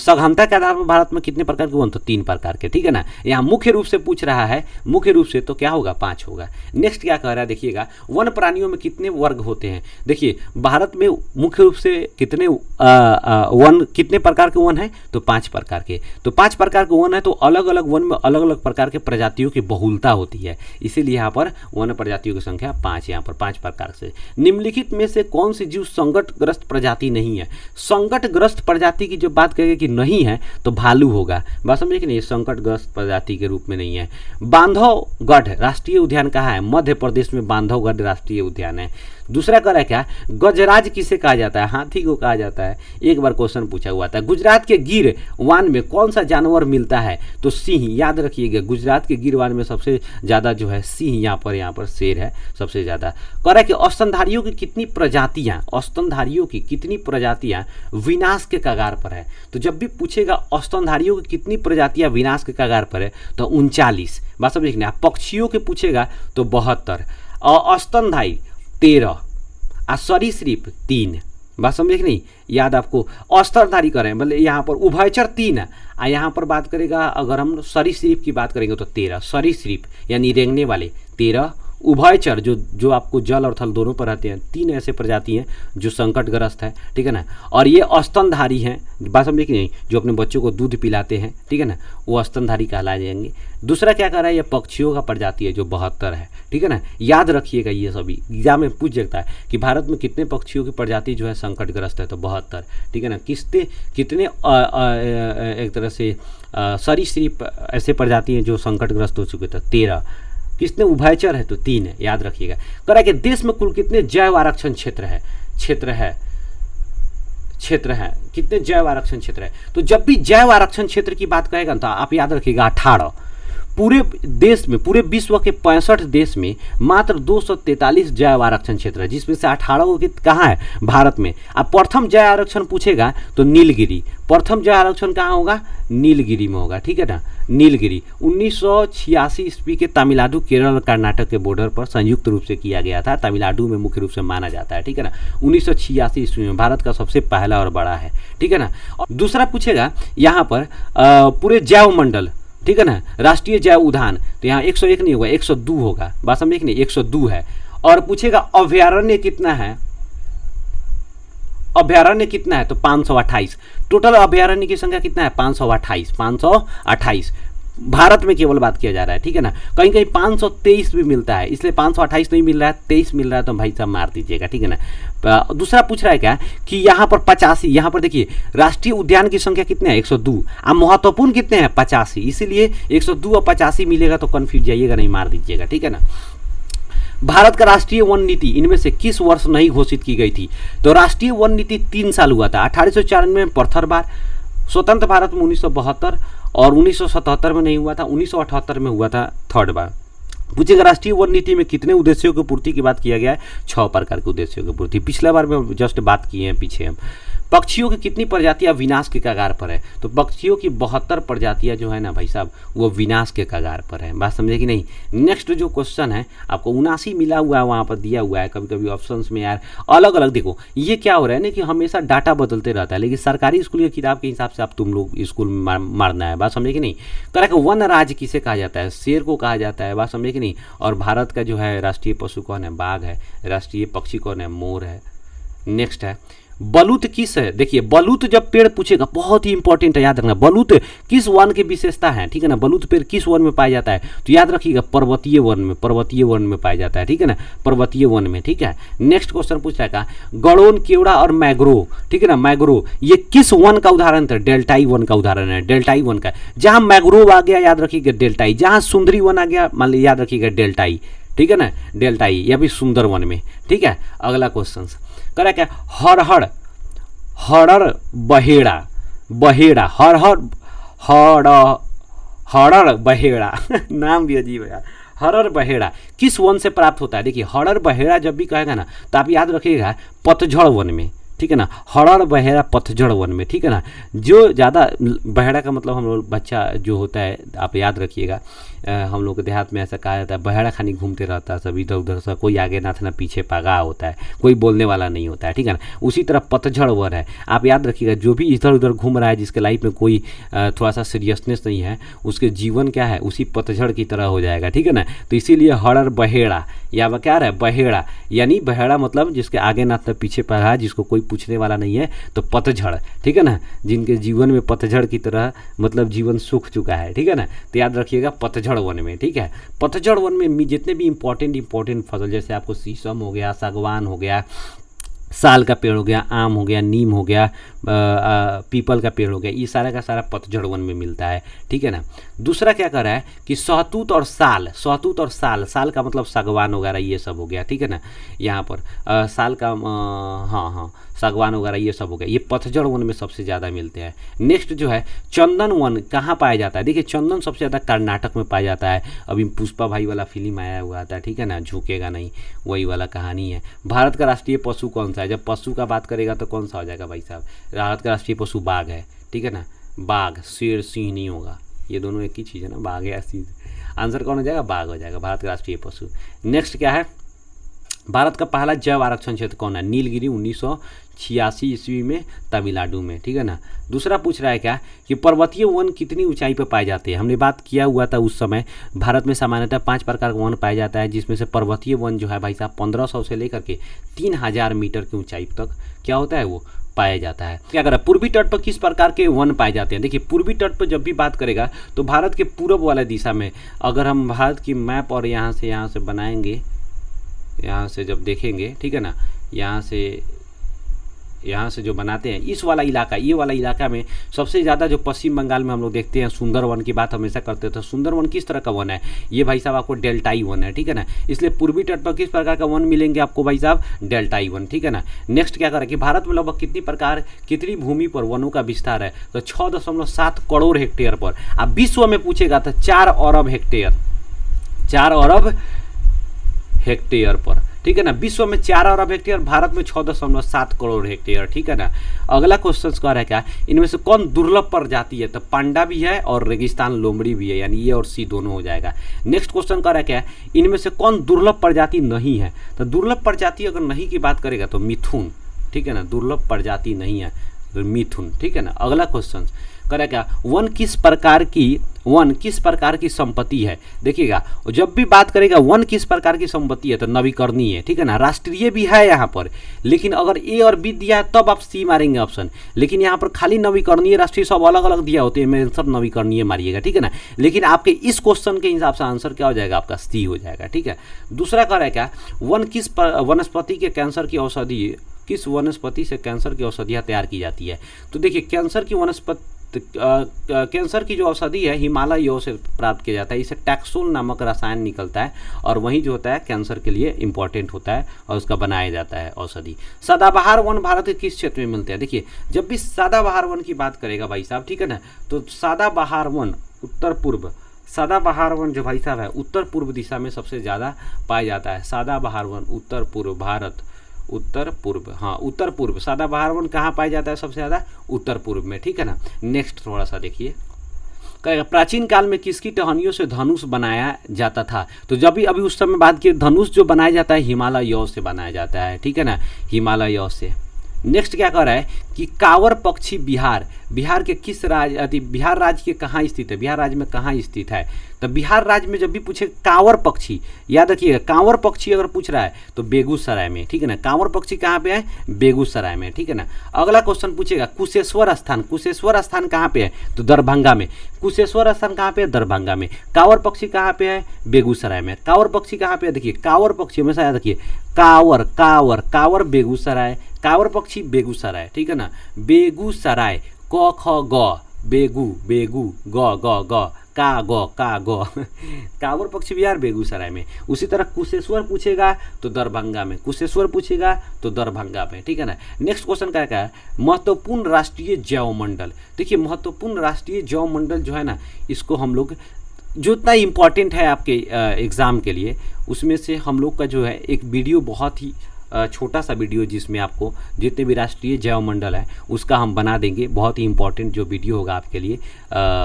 सघनता के आधार पर भारत में कितने प्रकार के वन? तो 3 प्रकार के, ठीक है ना। यहाँ मुख्य रूप से पूछ रहा है, मुख्य रूप से, तो क्या होगा? 5 होगा। नेक्स्ट क्या कह रहा है, देखिएगा, वन प्राणियों में कितने वर्ग होते हैं? देखिए, भारत में मुख्य रूप से कितने वन, कितने प्रकार के वन हैं? तो 5 प्रकार के। तो 5 प्रकार के वन है, तो अलग अलग वन में अलग अलग प्रकार के प्रजातियों की बहुलता होती है, इसीलिए यहाँ पर वन प्रजातियों की संख्या 5, यहाँ पर 5 प्रकार से। निम्नलिखित में से कौन सी जीव संकटग्रस्त प्रजाति नहीं है? संकटग्रस्त प्रजाति की जब बात करेंगे कि नहीं है, तो भालू होगा, बात समझे कि नहीं, संकटग्रस्त प्रजाति के रूप में नहीं है। बांधवगढ़ राष्ट्रीय उद्यान कहाँ है? मध्य प्रदेश में बांधवगढ़ राष्ट्रीय उद्यान है। दूसरा कह रहा है क्या, गजराज किसे कहा जाता है? हाथी को कहा जाता है। एक बार क्वेश्चन पूछा हुआ था। गुजरात के गिर वान में कौन सा जानवर मिलता है? तो सिंह। याद रखिएगा, गुजरात के गिर वान में सबसे ज़्यादा जो है सिंह, यहाँ पर शेर है सबसे ज़्यादा। कह रहा है कि स्तनधारियों की कितनी प्रजातियाँ, स्तनधारियों की कितनी प्रजातियाँ विनाश के कगार पर है? तो जब भी पूछेगा स्तनधारियों की कितनी प्रजातियाँ विनाश के कगार पर है, तो 39। बात समझिए। पक्षियों के पूछेगा तो 72, और स्तनधारी 13, और सरीसृप 3। बात समझे कि नहीं, याद आपको स्तनधारी करें, मतलब यहाँ पर उभयचर 3 है, और यहाँ पर बात करेगा अगर हम सरीसृप की बात करेंगे तो 13। सरीसृप यानी रेंगने वाले 13, उभयचर जो आपको जल और थल दोनों पर रहते हैं, 3 ऐसे प्रजाति हैं जो संकटग्रस्त है, ठीक है ना। और ये स्तनधारी हैं, बात समझे कि नहीं, जो अपने बच्चों को दूध पिलाते हैं, ठीक है ना, वो स्तनधारी कहलाए जाएंगे। दूसरा क्या कर रहा है, ये पक्षियों का प्रजाति है जो 72 है, ठीक है ना। याद रखिएगा, ये सभी एग्जाम में पूछ सकता है कि भारत में कितने पक्षियों की प्रजाति जो है संकटग्रस्त है, तो 72, ठीक है ना। कितने एक तरह से सरीसृप ऐसे प्रजाति हैं जो संकटग्रस्त हो चुके थे, 13। किसने उभयचर है, तो 3 है, याद रखिएगा। कह रहा है कि देश में कुल कितने जैव आरक्षण क्षेत्र है, कितने जैव आरक्षण क्षेत्र है? तो जब भी जैव आरक्षण क्षेत्र की बात कहेगा तो आप याद रखिएगा 18। पूरे देश में, पूरे विश्व के 65 देश में मात्र 243 जैव आरक्षण क्षेत्र है, जिसमें से 18 कहाँ है, भारत में। अब प्रथम जैव आरक्षण पूछेगा तो नीलगिरी, प्रथम जैव आरक्षण कहाँ होगा, नीलगिरी में होगा, ठीक है ना, नीलगिरी। 1986 ईस्वी के तमिलनाडु, केरल और कर्नाटक के बॉर्डर पर संयुक्त रूप से किया गया था। तमिलनाडु में मुख्य रूप से माना जाता है, ठीक है ना। 1986 ईस्वी में भारत का सबसे पहला और बड़ा है, ठीक है ना। और दूसरा पूछेगा यहाँ पर पूरे जैव मंडल, ठीक है ना, राष्ट्रीय जैव उद्यान, तो यहाँ 101 नहीं होगा, 102 होगा, बात समझे कि नहीं, 102 है। और पूछेगा अभयारण्य कितना है, अभयारण्य कितना है, तो 528। टोटल अभयारण्य की संख्या कितना है, 528, 528 भारत में केवल बात किया जा रहा है, ठीक है ना। कहीं कहीं 523 भी मिलता है, इसलिए 528 नहीं मिल रहा है, 23 मिल रहा है, तो भाई साहब मार दीजिएगा, ठीक है ना। दूसरा पूछ रहा है क्या कि यहाँ पर 85, यहाँ पर देखिए राष्ट्रीय उद्यान की संख्या कितने हैं, 102, अब महत्वपूर्ण कितने हैं, 85, इसीलिए 102 और 85 मिलेगा तो कन्फ्यूज जाइएगा नहीं, मार दीजिएगा, ठीक है ना। भारत का राष्ट्रीय वन नीति इनमें से किस वर्ष नहीं घोषित की गई थी, तो राष्ट्रीय वन नीति 3 साल हुआ था, 1894 में प्रथम बार, स्वतंत्र भारत में 1972 और 1977 में नहीं हुआ था, 1978 में हुआ था थर्ड बार। पूछेगा राष्ट्रीय वन नीति में कितने उद्देश्यों की पूर्ति की बात किया गया है, 6 प्रकार के उद्देश्यों की पूर्ति, पिछला बार में जस्ट बात किए हैं पीछे हम। पक्षियों की कितनी प्रजातियां विनाश के कगार पर है, तो पक्षियों की 72 प्रजातियां जो है ना भाई साहब वो विनाश के कगार पर है, बात समझे कि नहीं। नेक्स्ट जो क्वेश्चन है आपको 79 मिला हुआ है, वहाँ पर दिया हुआ है, कभी कभी ऑप्शंस में यार अलग अलग, देखो ये क्या हो रहा है ना कि हमेशा डाटा बदलते रहता है, लेकिन सरकारी स्कूल की किताब के हिसाब से आप तुम लोग स्कूल में मारना है, बात समझे कि नहीं। करेक्ट, वन राज्य किसे कहा जाता है, शेर को कहा जाता है, बात समझे कि नहीं। और भारत का जो है राष्ट्रीय पशु कौन है, बाघ है, राष्ट्रीय पक्षी कौन है, मोर है। नेक्स्ट है बलूत किस है, देखिए बलूत जब पेड़ पूछेगा बहुत ही इंपॉर्टेंट है, याद रखना बलूत किस वन की विशेषता है, ठीक है ना। बलूत पेड़ किस वन में पाया जाता है, तो याद रखिएगा पर्वतीय वन में, पर्वतीय वन में पाया जाता है, ठीक है ना, पर्वतीय वन में, ठीक है। नेक्स्ट क्वेश्चन पूछ रहा है गड़ोन, केवड़ा और मैग्रोव, ठीक है ना, मैग्रोव ये किस वन का उदाहरण था, डेल्टाई वन का उदाहरण है, डेल्टाई वन का। जहां मैग्रोव आ गया याद रखिएगा डेल्टाई, जहां सुंदरी वन आ गया मान लीजिए याद रखिएगा डेल्टाई, ठीक है ना, डेल्टाई या भी सुंदर वन में, ठीक है। अगला क्वेश्चन करा क्या, हरहर, हरर बहेड़ा, बहेड़ा हरहर, हरर बहेड़ा नाम भी अजीब है यार, हरर बहेड़ा किस वन से प्राप्त होता है। देखिए हरर बहेड़ा जब भी कहेगा ना तो आप याद रखिएगा पतझड़ वन में, ठीक है ना, हरर बहेड़ा पतझड़ वन में, ठीक है ना। जो ज़्यादा बहेड़ा का मतलब हम लोग बच्चा जो होता है आप याद रखिएगा, हम लोग के देहात में ऐसा कहा जाता है बहेड़ा खानी घूमते रहता है सब इधर उधर से, कोई आगे ना था पीछे पागा होता है, कोई बोलने वाला नहीं होता है, ठीक है ना। उसी तरह पतझड़ वन है, आप याद रखिएगा जो भी इधर उधर घूम रहा है जिसके लाइफ में कोई थोड़ा सा सीरियसनेस नहीं है, उसके जीवन क्या है उसी पतझड़ की तरह हो जाएगा, ठीक है ना। तो इसीलिए हरर बहेड़ा या वह क्या है बहेड़ा, यानी बहेड़ा मतलब जिसके आगे ना था पीछे पागा, जिसको कोई पूछने वाला नहीं है, तो पतझड़, ठीक है ना, जिनके जीवन में पतझड़ की तरह मतलब जीवन सूख चुका है, ठीक है ना। तो याद रखिएगा पतझड़ वन में, ठीक है। पतझड़ वन में जितने भी इंपॉर्टेंट फसल जैसे आपको शीशम हो गया, सागवान हो गया, साल का पेड़ हो गया, आम हो गया, नीम हो गया, पीपल का पेड़ हो गया, ये सारा का सारा पतझड़ वन में मिलता है, ठीक है ना। दूसरा क्या कर रहा है कि सहतूत और साल, सहतूत और साल, साल का मतलब सागवान वगैरह ये सब हो गया, ठीक है ना। यहाँ पर साल का हाँ सागवान वगैरह ये सब हो गया, ये पतझड़ वन में सबसे ज़्यादा मिलते हैं। नेक्स्ट जो है चंदन वन कहाँ पाया जाता है, देखिए चंदन सबसे ज़्यादा कर्नाटक में पाया जाता है। अभी पुष्पा भाई वाला फिल्म आया हुआ था, ठीक है ना, झुकेगा नहीं, वही वाला कहानी है। भारत का राष्ट्रीय पशु कौन सा है, जब पशु का बात करेगा तो कौन सा हो जाएगा भाई साहब, भारत का राष्ट्रीय पशु बाघ है, ठीक है ना। बाघ, शेर, सिंह नहीं होगा, ये दोनों एक ही चीज़ है ना, बाघ या सिंह, आंसर कौन हो जाएगा, बाघ हो जाएगा, भारत का राष्ट्रीय पशु। नेक्स्ट क्या है, भारत का पहला जैव आरक्षण क्षेत्र कौन है, नीलगिरी 1986 ईस्वी में तमिलनाडु में, ठीक है ना। दूसरा पूछ रहा है क्या कि पर्वतीय वन कितनी ऊंचाई पर पाए जाते हैं, हमने बात किया हुआ था उस समय। भारत में सामान्यतः 5 प्रकार का वन पाया जाता है, जिसमें से पर्वतीय वन जो है भाई साहब 1500 से लेकर के 3000 मीटर की ऊंचाई तक क्या होता है वो पाया जाता है। क्या करें, पूर्वी तट पर किस प्रकार के वन पाए जाते हैं, देखिए पूर्वी तट पर जब भी बात करेगा तो भारत के पूर्व वाले दिशा में, अगर हम भारत की मैप और यहाँ से बनाएंगे, यहाँ से जब देखेंगे, ठीक है ना, यहाँ से यहाँ से जो बनाते हैं इस वाला इलाका, ये वाला इलाका में सबसे ज़्यादा जो पश्चिम बंगाल में हम लोग देखते हैं सुंदरवन की बात हमेशा करते थे। सुंदरवन किस तरह का वन है, ये भाई साहब आपको डेल्टाई वन है, ठीक है ना। इसलिए पूर्वी तट पर किस प्रकार का वन मिलेंगे आपको भाई साहब, डेल्टाई वन, ठीक है ना। नेक्स्ट क्या करें कि भारत में लगभग कितनी भूमि पर वनों का विस्तार है, तो 6.7 करोड़ हेक्टेयर पर। अब विश्व में पूछेगा तो 4 अरब हेक्टेयर, 4 अरब हेक्टेयर पर, ठीक है ना। विश्व में 4 अरब हेक्टेयर, भारत में 6.7 करोड़ हेक्टेयर, ठीक है ना। अगला क्वेश्चन क्या है, क्या इनमें से कौन दुर्लभ प्रजाति है, तो पांडा भी है और रेगिस्तान लोमड़ी भी है, यानी ये और सी दोनों हो जाएगा। नेक्स्ट क्वेश्चन क्या है, क्या इनमें से कौन दुर्लभ प्रजाति नहीं है, तो दुर्लभ प्रजाति अगर नहीं की बात करेगा तो मिथुन, ठीक है ना। दुर्लभ प्रजाति नहीं है तो मिथुन, ठीक है ना। अगला क्वेश्चन करें क्या, वन किस प्रकार की संपत्ति है। देखिएगा जब भी बात करेगा वन किस प्रकार की संपत्ति है तो नवीकरणीय है, ठीक है ना। राष्ट्रीय भी है यहाँ पर, लेकिन अगर ए और बी दिया है तब आप सी मारेंगे ऑप्शन, लेकिन यहाँ पर खाली नवीकरणीय राष्ट्रीय सब अलग अलग दिया होते हैं, मैं सब नवीकरणीय मारिएगा, ठीक है ना। लेकिन आपके इस क्वेश्चन के हिसाब से आंसर क्या हो जाएगा, आपका सी हो जाएगा, ठीक है। दूसरा करें क्या, वनस्पति के कैंसर की औषधि, किस वनस्पति से कैंसर की औषधियाँ तैयार की जाती है। तो देखिए कैंसर की जो औषधि है हिमालय यौ से प्राप्त किया जाता है, इसे टैक्सोल नामक रसायन निकलता है और वही जो होता है कैंसर के लिए इंपॉर्टेंट होता है और उसका बनाया जाता है औषधि। सदाबहार वन भारत के किस क्षेत्र में मिलते हैं। देखिए जब भी सदाबहार वन की बात करेगा भाई साहब, ठीक है ना, तो सदाबहार वन सदाबहार वन जो भाई साहब है उत्तर पूर्व दिशा में सबसे ज़्यादा पाया जाता है। सदाबहार वन उत्तर पूर्व भारत, उत्तर पूर्व, हाँ उत्तर पूर्व, सदाबहार वन कहाँ पाया जाता है सबसे ज़्यादा, उत्तर पूर्व में, ठीक है ना। नेक्स्ट थोड़ा सा देखिए, कहेगा प्राचीन काल में किसकी टहनियों से धनुष बनाया जाता था। तो जब भी अभी उस समय बात की, धनुष जो बनाया जाता है हिमालय यौ से बनाया जाता है, ठीक है ना, हिमालय यौ से। नेक्स्ट क्या कर रहा है कि कांवर पक्षी बिहार के किस राज्य, बिहार राज्य के कहाँ स्थित है, बिहार राज्य में कहाँ स्थित है। तो बिहार राज्य में जब भी पूछे कांवर पक्षी, याद रखिएगा कांवर पक्षी अगर पूछ रहा है तो बेगूसराय में, ठीक है ना। कांवर पक्षी कहाँ पे है, बेगूसराय में, ठीक है ना। अगला क्वेश्चन पूछेगा कुशेश्वर स्थान कहाँ पे है, तो दरभंगा में। कुशेश्वर स्थान कहाँ पे है, दरभंगा में। कांवर पक्षी कहाँ पे है, बेगूसराय में। कांवर पक्षी कहाँ पे है, देखिए कांवर पक्षी हमेशा याद रखिए, कांवर बेगूसराय, कांवर पक्षी बेगूसराय, ठीक है ना। बेगूसराय, क ख ग, बेगू ग कांवर पक्षी बिहार बेगूसराय में। उसी तरह कुशेश्वर पूछेगा तो दरभंगा में, कुशेश्वर पूछेगा तो दरभंगा में, ठीक है ना। नेक्स्ट क्वेश्चन क्या है, महत्वपूर्ण राष्ट्रीय जैव मंडल। देखिए महत्वपूर्ण राष्ट्रीय जैव मंडल जो है ना, इसको हम लोग जो इतना इम्पॉर्टेंट है आपके एग्ज़ाम के लिए, उसमें से हम लोग का जो है एक वीडियो, बहुत ही छोटा सा वीडियो जिसमें आपको जितने भी राष्ट्रीय जैव मंडल है उसका हम बना देंगे। बहुत ही इंपॉर्टेंट जो वीडियो होगा आपके लिए,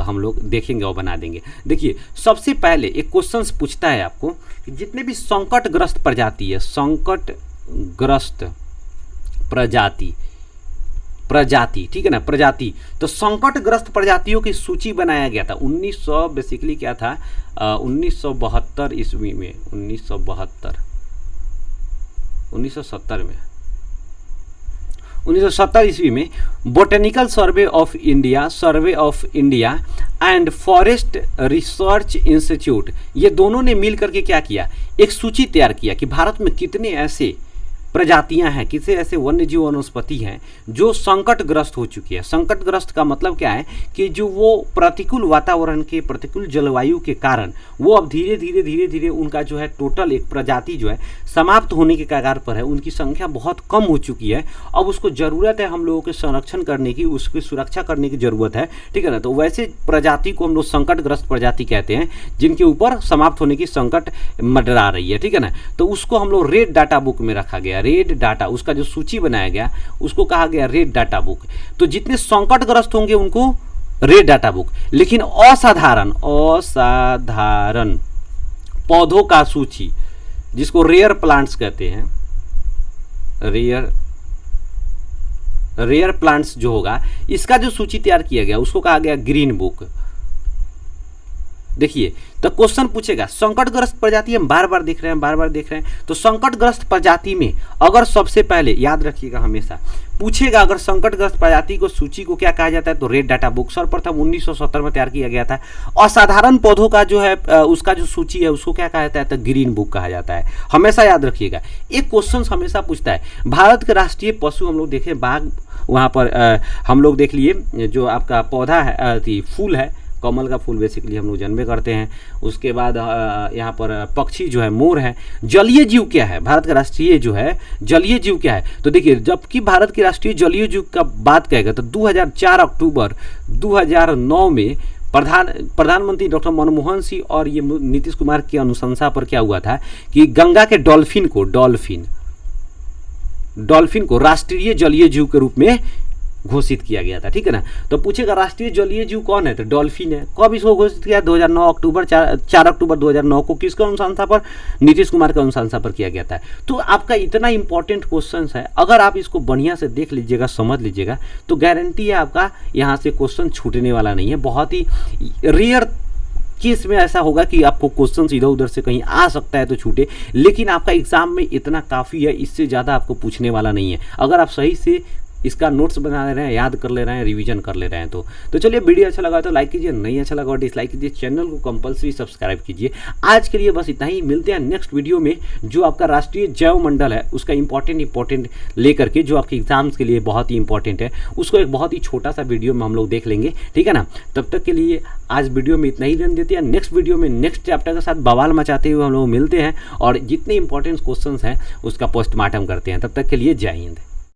हम लोग देखेंगे और बना देंगे। देखिए सबसे पहले एक क्वेश्चन पूछता है आपको कि जितने भी संकटग्रस्त प्रजाति है, संकटग्रस्त प्रजाति, ठीक है ना, प्रजाति, तो संकटग्रस्त प्रजातियों की सूची बनाया गया था 1900 बेसिकली क्या था 1972 ईस्वी में, 1970 ईस्वी में botanical survey of India and forest research institute, ये दोनों ने मिल करके क्या किया, एक सूची तैयार किया कि भारत में कितने ऐसे प्रजातियां हैं, कितने ऐसे वन्यजीव वनस्पति हैं जो संकटग्रस्त हो चुकी है। संकटग्रस्त का मतलब क्या है कि जो वो प्रतिकूल वातावरण के, प्रतिकूल जलवायु के कारण वो अब धीरे धीरे उनका जो है टोटल एक प्रजाति जो है समाप्त होने के कगार पर है, उनकी संख्या बहुत कम हो चुकी है। अब उसको ज़रूरत है हम लोगों के संरक्षण करने की, उसकी सुरक्षा करने की ज़रूरत है, ठीक है ना। तो वैसे प्रजाति को हम लोग संकटग्रस्त प्रजाति कहते हैं जिनके ऊपर समाप्त होने की संकट मंडरा रही है, ठीक है ना। तो उसको हम लोग रेड डाटा बुक में रखा गया, रेड डाटा, उसका जो सूची बनाया गया उसको कहा गया रेड डाटा बुक। तो जितने संकटग्रस्त होंगे उनको रेड डाटा बुक, लेकिन असाधारण पौधों का सूची जिसको रेयर प्लांट्स कहते हैं, रेयर प्लांट्स जो होगा इसका जो सूची तैयार किया गया उसको कहा गया ग्रीन बुक। देखिए तो क्वेश्चन पूछेगा संकटग्रस्त प्रजाति, हम बार बार देख रहे हैं, तो संकटग्रस्त प्रजाति में अगर सबसे पहले याद रखिएगा हमेशा पूछेगा, अगर संकटग्रस्त प्रजाति को सूची को क्या कहा जाता है, तो रेड डाटा बुक सर्वप्रथम 1970 में तैयार किया गया था। असाधारण पौधों का जो है उसका जो सूची है उसको क्या कहा जाता है, तो ग्रीन बुक कहा जाता है। हमेशा याद रखिएगा, एक क्वेश्चन हमेशा पूछता है भारत के राष्ट्रीय पशु, हम लोग देखें बाघ, वहाँ पर हम लोग देख लिए जो आपका पौधा है, फूल है, कमल का फूल बेसिकली हम लोग जानबे करते हैं। उसके बाद यहाँ पर पक्षी जो है मोर है। जलीय जीव क्या है, भारत का राष्ट्रीय जो है जलीय जीव क्या है, तो देखिए जबकि भारत की राष्ट्रीय जलीय जीव का बात कहेगा तो 2004 अक्टूबर 2009 में प्रधानमंत्री डॉक्टर मनमोहन सिंह और ये नीतीश कुमार की अनुशंसा पर क्या हुआ था कि गंगा के डॉल्फिन को राष्ट्रीय जलीय जीव के रूप में घोषित किया गया था, ठीक है ना। तो पूछेगा राष्ट्रीय जलीय जीव कौन है, तो डॉल्फिन है। कब इसको घोषित किया, 2009 अक्टूबर 4 अक्टूबर 2009 को, किसके अनुशंसा पर, नीतीश कुमार के अनुशंसा पर किया गया था। तो आपका इतना इंपॉर्टेंट क्वेश्चन है, अगर आप इसको बढ़िया से देख लीजिएगा, समझ लीजिएगा, तो गारंटी है आपका यहाँ से क्वेश्चन छूटने वाला नहीं है। बहुत ही रेयर केस में ऐसा होगा कि आपको क्वेश्चन इधर उधर से कहीं आ सकता है तो छूटे, लेकिन आपका एग्जाम में इतना काफ़ी है, इससे ज़्यादा आपको पूछने वाला नहीं है। अगर आप सही से इसका नोट्स बना ले रहे हैं, याद कर ले रहे हैं, रिवीजन कर ले रहे हैं तो चलिए वीडियो अच्छा लगा तो लाइक कीजिए, नहीं अच्छा लगा डिसलाइक कीजिए, चैनल को कंपलसरी सब्सक्राइब कीजिए। आज के लिए बस इतना ही, मिलते हैं नेक्स्ट वीडियो में जो आपका राष्ट्रीय जैव मंडल है उसका इंपॉर्टेंट लेकर के, जो आपके एग्जाम्स के लिए बहुत ही इंपॉर्टेंट है, उसको एक बहुत ही छोटा सा वीडियो में हम लोग देख लेंगे, ठीक है ना। तब तक के लिए आज वीडियो में इतना ही रहने देते हैं। नेक्स्ट वीडियो में नेक्स्ट चैप्टर के साथ बवाल मचाते हुए हम लोग मिलते हैं और जितने इंपॉर्टेंट क्वेश्चन हैं उसका पोस्टमार्टम करते हैं। तब तक के लिए जय हिंद।